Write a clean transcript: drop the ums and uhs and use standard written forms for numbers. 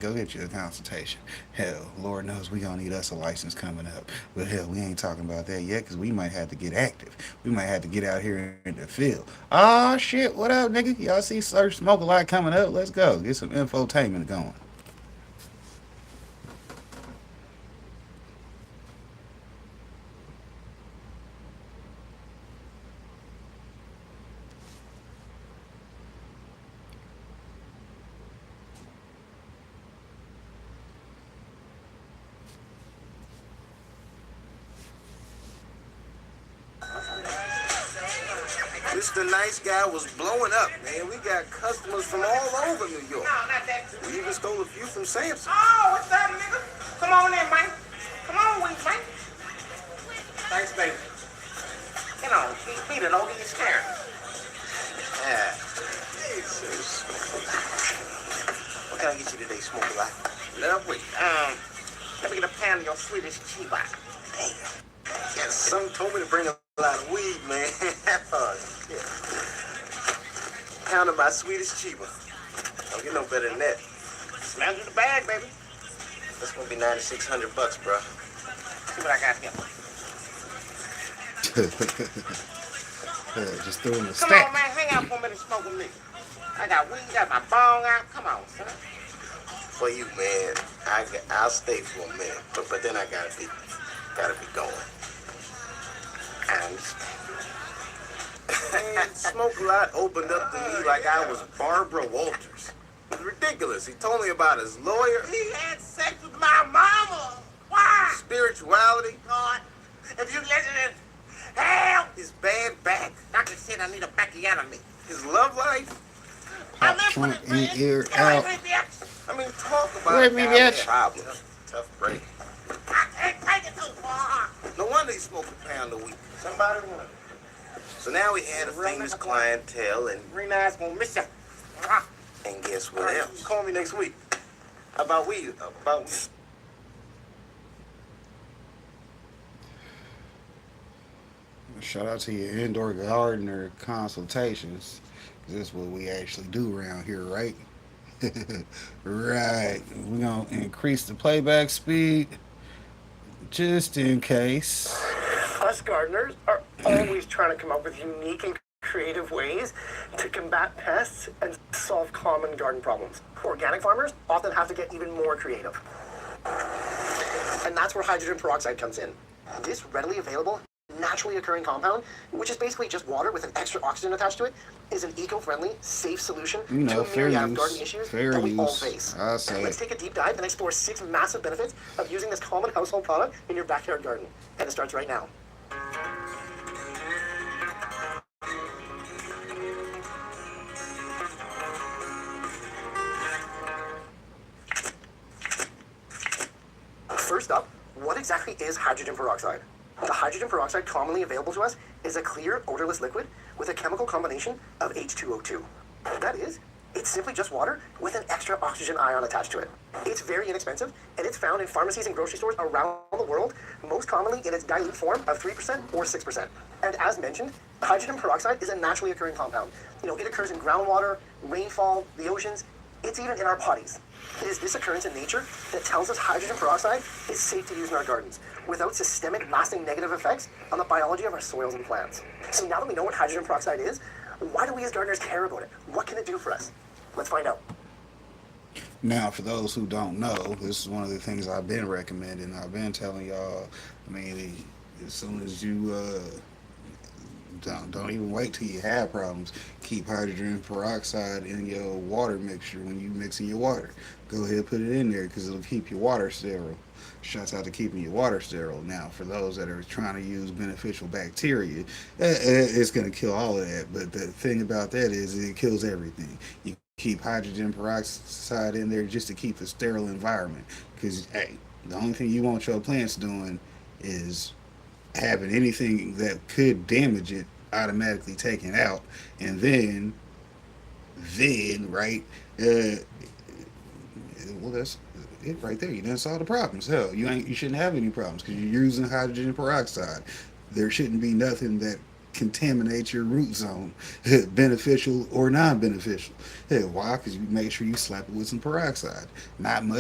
go get you a consultation. Hell, Lord knows we gonna need us a license coming up. But hell, we ain't talking about that yet because we might have to get active. We might have to get out here in the field. Ah, shit, what up, nigga? Y'all see Sir Smoke a lot coming up? Let's go. Get some infotainment going. This the nice guy was blowing up, man. We got customers from all over New York. No, not that. We even stole a few from Samson. Oh, what's up, nigga? Come on in, man. Come on, Wink, man. Thanks, baby. You know, beat it, don't get scared. Yeah. What can I get you today, Smoky Light? Lovely. Let me get a pound of your Swedish chiba. Damn. Yeah, some told me to bring a lot of weed, man. Oh, shit. Pound of my Swedish chiba. Don't get no better than that. Smells in the bag, baby. That's gonna be $9,600, bro. See what I got here. Just throwing a Come on, stack. man. Hang out for a minute, smoke with me. I got weed, got my bong out. Come on, son. For you, man, I'll stay for a minute, but then I gotta be going. And Man, Smoke a Lot opened up to me like I was Barbara Walters. It was ridiculous. He told me about his lawyer, he had sex with my mama. Why? spirituality, God, if you listen to hell, his bad back, Doctor said I need a bacchiotomy. his love life. Pop trunk in, ear out. I mean, talk about Let a me guy bitch. with problems. Tough break. I can't take it too far. No wonder he smoked a pound a week. Somebody won. So now he had a famous clientele, and Rena's gonna miss you. guess what else? Call me next week. About weed. About Shout out to your indoor gardener consultations. 'Cause this is what we actually do around here, right? Right. We're going to increase the playback speed just in case. Us gardeners are always trying to come up with unique and creative ways to combat pests and solve common garden problems. Organic farmers often have to get even more creative. And that's where hydrogen peroxide comes in. This readily available, naturally occurring compound, which is basically just water with an extra oxygen attached to it, is an eco-friendly, safe solution You know, to a fair myriad of garden use. issues Fair that we all use. face. I say Let's it. take a deep dive and explore 6 massive benefits of using this common household product in your backyard garden. And it starts right now. First up, what exactly is hydrogen peroxide? The hydrogen peroxide commonly available to us is a clear, odorless liquid with a chemical combination of H2O2. That is, it's simply just water with an extra oxygen ion attached to it. It's very inexpensive, and it's found in pharmacies and grocery stores around the world, most commonly in its dilute form of 3% or 6%. And as mentioned, hydrogen peroxide is a naturally occurring compound. It occurs in groundwater, rainfall, the oceans, it's even in our bodies. It is this occurrence in nature that tells us hydrogen peroxide is safe to use in our gardens without systemic lasting negative effects on the biology of our soils and plants. So now that we know what hydrogen peroxide is, why do we as gardeners care about it? What can it do for us? Let's find out. Now, for those who don't know, this is one of the things I've been recommending. I've been telling y'all. I mean, as soon as you don't even wait till you have problems. Keep hydrogen peroxide in your water mixture when you mixing your water. Go ahead, put it in there because it'll keep your water sterile. Shouts out to keeping your water sterile. Now, for those that are trying to use beneficial bacteria, it's going to kill all of that. But the thing about that is it kills everything. You keep hydrogen peroxide in there just to keep a sterile environment. Because, hey, the only thing you want your plants doing is having anything that could damage it automatically taken out, and then right, well, that's it right there. You done solve the problems. Hell, you shouldn't have any problems because you're using hydrogen peroxide. There shouldn't be nothing that contaminate your root zone, beneficial or non-beneficial. Why? Because you make sure you slap it with some peroxide. Not much.